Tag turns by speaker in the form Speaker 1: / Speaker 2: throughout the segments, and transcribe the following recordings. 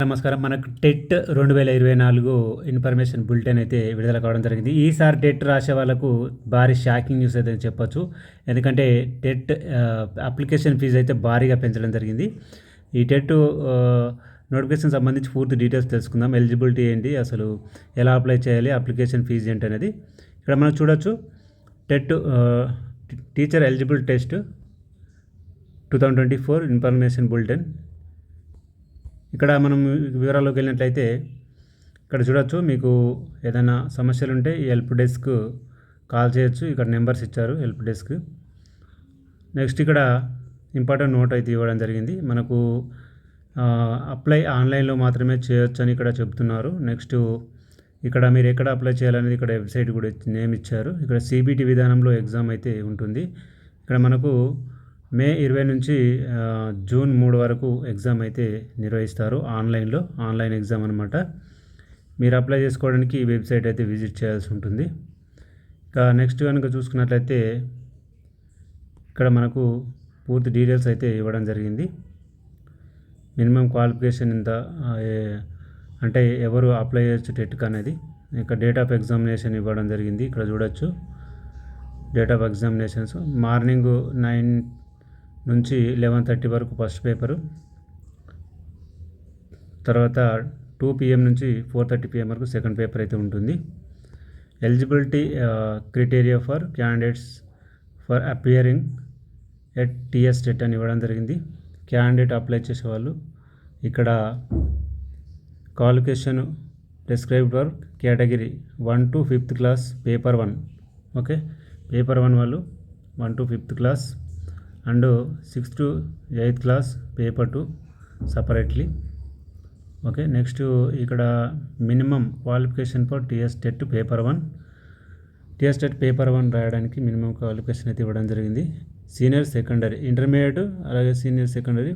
Speaker 1: నమస్కారం. మనకు TET 2024 information bulletin అయితే విడుదల కావడం జరిగింది. ఈసారి టెట్ రాసే వాళ్ళకు భారీ షాకింగ్ న్యూస్ అయితే చెప్పొచ్చు. ఎందుకంటే టెట్ అప్లికేషన్ ఫీజు అయితే భారీగా పెంచడం జరిగింది. ఈ టెట్ నోటిఫికేషన్ సంబంధించి పూర్తి డీటెయిల్స్ తెలుసుకుందాం. ఎలిజిబిలిటీ ఏంటి, అసలు ఎలా అప్లై చేయాలి, అప్లికేషన్ ఫీజు ఏంటి అనేది ఇక్కడ మనం చూడొచ్చు. TET teacher eligible test 2024 information bulletin. ఇక్కడ మనం వివరాల్లోకి వెళ్ళినట్లయితే ఇక్కడ చూడొచ్చు. మీకు ఏదైనా సమస్యలు ఉంటే ఈ హెల్ప్ డెస్క్ కాల్ చేయొచ్చు. ఇక్కడ నెంబర్స్ ఇచ్చారు హెల్ప్ డెస్క్. నెక్స్ట్ ఇక్కడ ఇంపార్టెంట్ నోట్ అయితే ఇవ్వడం జరిగింది. మనకు అప్లై ఆన్లైన్లో మాత్రమే చేయొచ్చు అని ఇక్కడ చెప్తున్నారు. నెక్స్ట్ ఇక్కడ మీరు ఎక్కడ అప్లై చేయాలనేది ఇక్కడ వెబ్సైట్ కూడా నేమ్ ఇచ్చారు. ఇక్కడ CBT విధానంలో ఎగ్జామ్ అయితే ఉంటుంది. ఇక్కడ మనకు మే 20 నుంచి జూన్ 3 వరకు ఎగ్జామ్ అయితే నిర్వహిస్తారు. ఆన్లైన్ ఎగ్జామ్ అనమాట. మీరు అప్లై చేసుకోవడానికి ఈ వెబ్సైట్ అయితే విజిట్ చేయాల్సి ఉంటుంది. ఇక నెక్స్ట్ కనుక చూసుకున్నట్లయితే ఇక్కడ మనకు పూర్తి డీటెయిల్స్ అయితే ఇవ్వడం జరిగింది. మినిమం క్వాలిఫికేషన్ ఎంత, అంటే ఎవరు అప్లై చేయొచ్చు టెట్కి అనేది. ఇక్కడ డేట్ ఆఫ్ ఎగ్జామినేషన్ ఇవ్వడం జరిగింది. ఇక్కడ చూడొచ్చు డేట్ ఆఫ్ ఎగ్జామినేషన్స్. మార్నింగ్ 9 నుంచి 11:30 వరకు ఫస్ట్ పేపరు, తర్వాత 2 PM నుంచి 4:30 PM వరకు సెకండ్ పేపర్ అయితే ఉంటుంది. Eligibility criteria for candidates for appearing at TS TET అని ఇవ్వడం జరిగింది. క్యాండిడేట్ అప్లై చేసేవాళ్ళు ఇక్కడ qualification prescribed for category 1 to 5th class paper 1. Okay, paper 1 వాళ్ళు 1 to 5th class and 6th to 8th class paper 2 separately. Okay, next ఇక్కడ minimum qualification for TS TET paper 1. TS TET paper 1 రాయడానికి minimum qualification అయితే ఇవ్వడం జరిగింది. Senior secondary, intermediate అలాగే senior secondary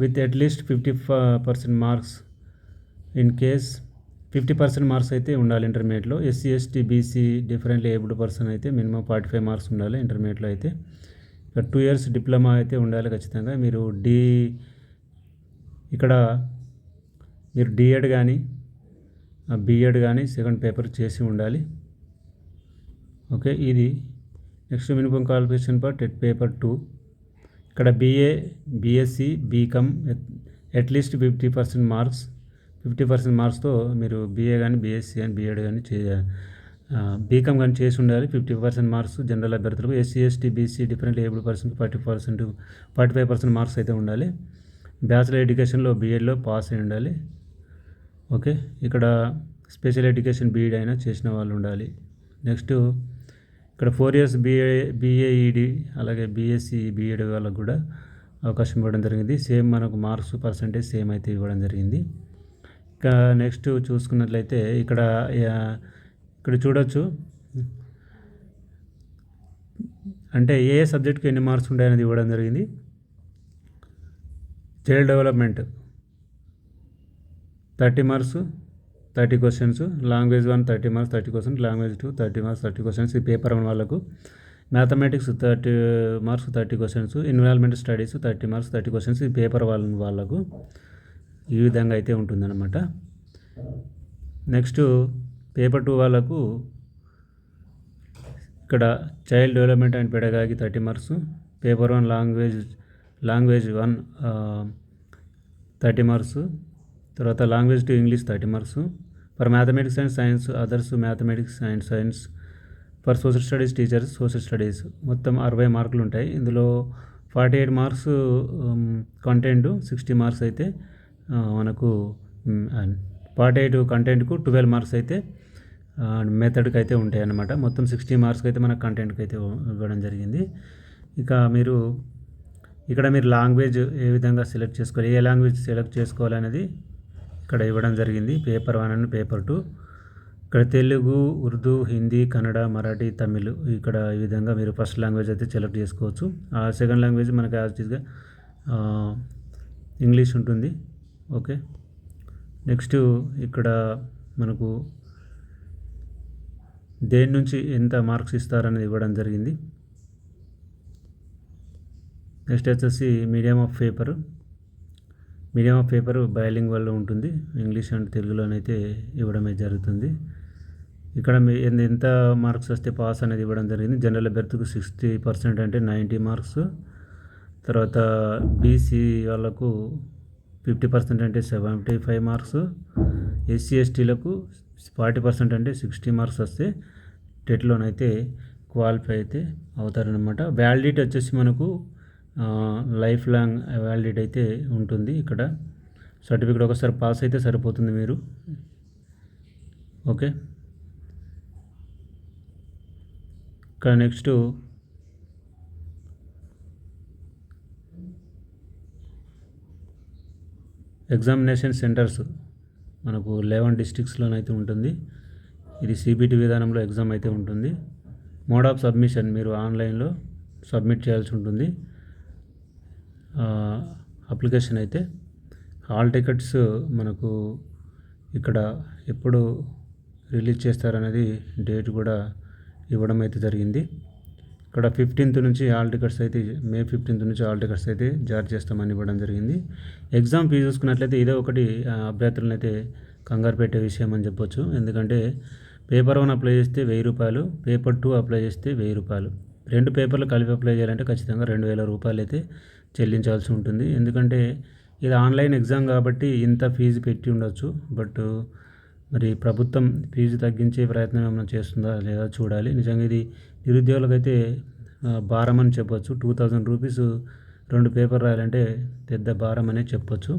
Speaker 1: with at least 50% marks. In case 50% marks అయితే ఉండాలి ఇంటర్మీడియట్లో. SC ST BC differently abled person అయితే మినిమం 45 మార్క్స్ ఉండాలి ఇంటర్మీడియట్లో అయితే. ఇక్కడ 2 years డిప్లొమా అయితే ఉండాలి ఖచ్చితంగా. మీరు ఇక్కడ మీరు D.Ed కానీ B.Ed కానీ సెకండ్ పేపర్ చేసి ఉండాలి. ఓకే, ఇది next minimum qualification for TET paper 2. ఇక్కడ BA BSc BCom at least 50% marks. 50% మార్క్స్తో మీరు BA కానీ BSc కానీ B.Ed కానీ BCom కానీ చేసి ఉండాలి. 50% మార్క్స్ జనరల్ అభ్యర్థులకు. SC ST BC different abled person 45% marks అయితే ఉండాలి. బ్యాచిలర్ ఎడ్యుకేషన్లో B.Edలో పాస్ అయి ఉండాలి. ఓకే, ఇక్కడ స్పెషల్ ఎడ్యుకేషన్ B.Ed అయినా చేసిన వాళ్ళు ఉండాలి. నెక్స్ట్ ఇక్కడ 4 years BA-ED అలాగే BSc B.Ed వాళ్ళకు కూడా అవకాశం ఇవ్వడం జరిగింది. సేమ్ మనకు మార్క్స్ పర్సంటేజ్ సేమ్ అయితే ఇవ్వడం జరిగింది. ఇంకా నెక్స్ట్ చూసుకున్నట్లయితే ఇక్కడ చూడొచ్చు, అంటే ఏ సబ్జెక్ట్కి ఎన్ని మార్క్స్ ఉంటాయనేది ఇవ్వడం జరిగింది. Child development 30 marks 30 questions. Language 1 30 marks 30 questions. Language 2 30 marks 30 questions. ఈ పేపర్ 1 వాళ్ళకు. Mathematics 30 marks 30 questions. Environment studies 30 marks 30 questions. ఈ పేపర్ వాళ్ళకు ఈ విధంగా అయితే ఉంటుందన్నమాట. నెక్స్ట్ పేపర్ 2 వాళ్ళకు ఇక్కడ child development and pedagogy 30 marks. Paper 1 language 1 30 marks. తర్వాత language 2 English 30 marks. For mathematics and science others mathematics and science. For social studies teachers social studies మొత్తం 60 మార్కులు ఉంటాయి. ఇందులో 48 మార్క్స్ కంటెంట్, 60 మార్క్స్ అయితే మనకు 48 కంటెంట్కు 12 మార్క్స్ అయితే మెథడ్కి అయితే ఉంటాయి అన్నమాట. మొత్తం 60 మార్క్స్కి అయితే మన కంటెంట్కి అయితే ఇవ్వడం జరిగింది. ఇక ఇక్కడ మీరు లాంగ్వేజ్ ఏ విధంగా సెలెక్ట్ చేసుకోవాలి, ఏ లాంగ్వేజ్ సెలెక్ట్ చేసుకోవాలనేది ఇక్కడ ఇవ్వడం జరిగింది. Paper 1 and paper 2. ఇక్కడ తెలుగు, ఉర్దూ, హిందీ, కన్నడ, మరాఠీ, తమిళ్. ఇక్కడ ఈ విధంగా మీరు ఫస్ట్ లాంగ్వేజ్ అయితే సెలెక్ట్ చేసుకోవచ్చు. సెకండ్ లాంగ్వేజ్ మనకు యాజ్ ఇట్గా ఇంగ్లీష్ ఉంటుంది. ఓకే, నెక్స్ట్ ఇక్కడ మనకు దేని నుంచి ఎంత మార్క్స్ ఇస్తారనేది ఇవ్వడం జరిగింది. నెక్స్ట్ వచ్చేసి medium of paper. Medium of paper bilingual ఉంటుంది, ఇంగ్లీష్ అండ్ తెలుగులోనైతే ఇవ్వడమే జరుగుతుంది. ఇక్కడ ఎంత మార్క్స్ వస్తే పాస్ అనేది ఇవ్వడం జరిగింది. జనరల్ బెర్త్కు 60% అంటే 90 మార్క్స్. తర్వాత బీసీ వాళ్ళకు 50% అంటే 75 మార్క్స్. ఎస్సీ ఎస్టీలకు 40% అంటే 60 మార్క్స్ వస్తే టెట్లోనైతే క్వాలిఫై అయితే అవుతారనమాట. వ్యాలిడిటీ వచ్చేసి మనకు లైఫ్ లాంగ్ వ్యాలిడిటీ అయితే ఉంటుంది. ఇక్కడ సర్టిఫికేట్ ఒకసారి పాస్ అయితే సరిపోతుంది మీరు. ఓకే, ఇక్కడ నెక్స్ట్ ఎగ్జామినేషన్ సెంటర్స్ మనకు 11 డిస్ట్రిక్ట్స్లోనైతే ఉంటుంది. ఇది సిబిటి విధానంలో ఎగ్జామ్ అయితే ఉంటుంది. మోడ్ ఆఫ్ సబ్మిషన్ మీరు ఆన్లైన్లో సబ్మిట్ చేయాల్సి ఉంటుంది అప్లికేషన్ అయితే. హాల్ టికెట్స్ మనకు ఇక్కడ ఎప్పుడు రిలీజ్ చేస్తారనేది డేట్ కూడా ఇవ్వడం అయితే జరిగింది. ఇక్కడ 15th నుంచి హాల్ టికెట్స్ అయితే మే 15th నుంచి హాల్ టికెట్స్ అయితే జారీ చేస్తామని ఇవ్వడం జరిగింది. ఎగ్జామ్ ఫీజు చూసుకున్నట్లయితే ఇదే ఒకటి అభ్యర్థులను అయితే కంగారు పెట్టే విషయం అని చెప్పొచ్చు. ఎందుకంటే పేపర్ 1 అప్లై చేస్తే 1000 రూపాయలు, పేపర్ 2 అప్లై చేస్తే 1000 రూపాయలు. 2 పేపర్లు కలిపి అప్లై చేయాలంటే ఖచ్చితంగా 2000 రూపాయలు అయితే చెల్లించాల్సి ఉంటుంది. ఎందుకంటే ఇది ఆన్లైన్ ఎగ్జామ్ కాబట్టి ఇంత ఫీజు పెట్టి ఉండొచ్చు. బట్ మరి ప్రభుత్వం ఫీజు తగ్గించే ప్రయత్నం ఏమైనా చేస్తుందా లేదా చూడాలి. నిజంగా ఇది నిరుద్యోగులకైతే భారం అని చెప్పొచ్చు. 2000 రూపీస్ 2 పేపర్ రాయాలంటే పెద్ద భారం అనే చెప్పొచ్చు.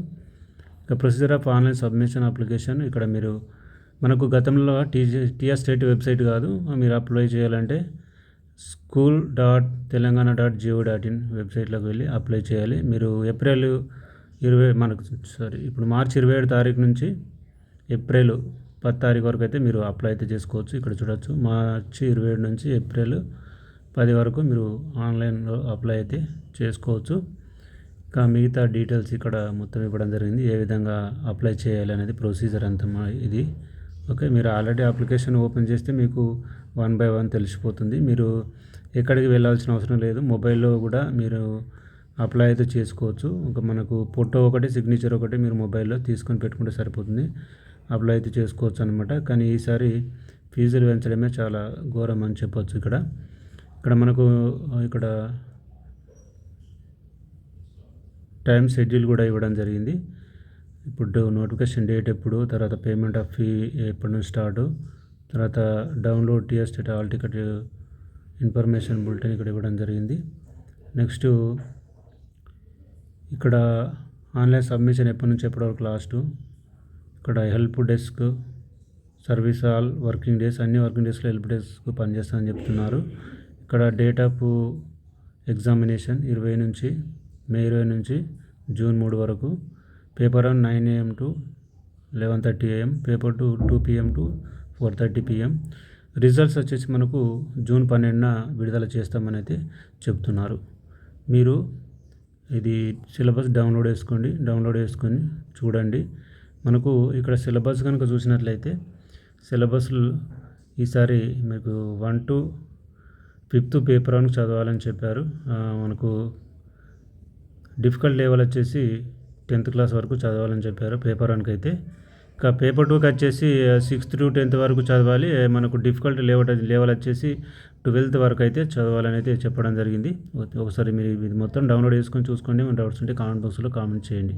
Speaker 1: ఇక procedure of online submission application ఇక్కడ మీరు మనకు గతంలో టీఆర్ స్టేట్ వెబ్సైట్ కాదు, మీరు అప్లై చేయాలంటే school.telangana.go.in వెబ్సైట్లోకి వెళ్ళి అప్లై చేయాలి. మీరు ఏప్రిల్ 20 ఇప్పుడు మార్చి 27 తారీఖు నుంచి ఏప్రిల్ 10 తారీఖు వరకు అయితే మీరు అప్లై అయితే చేసుకోవచ్చు. ఇక్కడ చూడొచ్చు, మార్చి 27 నుంచి ఏప్రిల్ 10 వరకు మీరు ఆన్లైన్లో అప్లై అయితే చేసుకోవచ్చు. ఇంకా మిగతా డీటెయిల్స్ ఇక్కడ మొత్తం ఇవ్వడం జరిగింది, ఏ విధంగా అప్లై చేయాలి అనేది ప్రొసీజర్ అంతా ఇది. ఓకే, మీరు ఆల్రెడీ అప్లికేషన్ ఓపెన్ చేస్తే మీకు 1 by 1 తెలిసిపోతుంది. మీరు ఎక్కడికి వెళ్ళాల్సిన అవసరం లేదు, మొబైల్లో కూడా మీరు అప్లై అయితే చేసుకోవచ్చు. ఇంకా మనకు ఫోటో ఒకటి, సిగ్నేచర్ ఒకటి మీరు మొబైల్లో తీసుకొని పెట్టుకుంటే సరిపోతుంది, అప్లై అయితే చేసుకోవచ్చు అనమాట. కానీ ఈసారి ఫీజులు పెంచడమే చాలా ఘోరం అని చెప్పొచ్చు. ఇక్కడ మనకు ఇక్కడ టైం షెడ్యూల్ కూడా ఇవ్వడం జరిగింది. ఇప్పుడు నోటిఫికేషన్ డేట్ ఎప్పుడు, తర్వాత పేమెంట్ ఆఫ్ ఫీ ఎప్పటి నుంచి స్టార్ట్, తర్వాత download TR state hall ticket information bulletin ఇక్కడ ఇవ్వడం జరిగింది. నెక్స్ట్ ఇక్కడ ఆన్లైన్ సబ్మిషన్ ఎప్పటి నుంచి ఎప్పటి వరకు లాస్ట్, ఇక్కడ help desk service all working days, అన్ని వర్కింగ్ డేస్లో హెల్ప్ డెస్క్ పనిచేస్తుందని చెప్తున్నారు. ఇక్కడ డేట్ ఆఫ్ ఎగ్జామినేషన్ 20 నుంచి మే 20 నుంచి జూన్ 3 వరకు. Paper 1 9 AM to 11:30 AM, paper 2 2 PM to 4:30 PM. Results వచ్చేసి మనకు జూన్ 12న విడుదల చేస్తామని అయితే చెప్తున్నారు. మీరు ఇది సిలబస్ డౌన్లోడ్ చేసుకొని చూడండి. మనకు ఇక్కడ సిలబస్ కనుక చూసినట్లయితే సిలబస్ ఈసారి మీకు 1 to 5th పేపర్ 1 చదవాలని చెప్పారు. మనకు డిఫికల్ట్ లెవెల్ వచ్చేసి 10th క్లాస్ వరకు చదవాలని చెప్పారు పేపర్ 1కి అయితే. ఇంకా పేపర్ 2కి వచ్చేసి 6th to 10th వరకు చదవాలి. మనకు డిఫికల్ట్ లెవెల్ వచ్చేసి 12th వరకు అయితే చదవాలని అయితే చెప్పడం జరిగింది. ఒకసారి మీరు ఇది మొత్తం డౌన్లోడ్ చేసుకొని చూసుకోండి. మన డౌట్స్ ఉంటే కామెంట్ బాక్స్లో కామెంట్ చేయండి.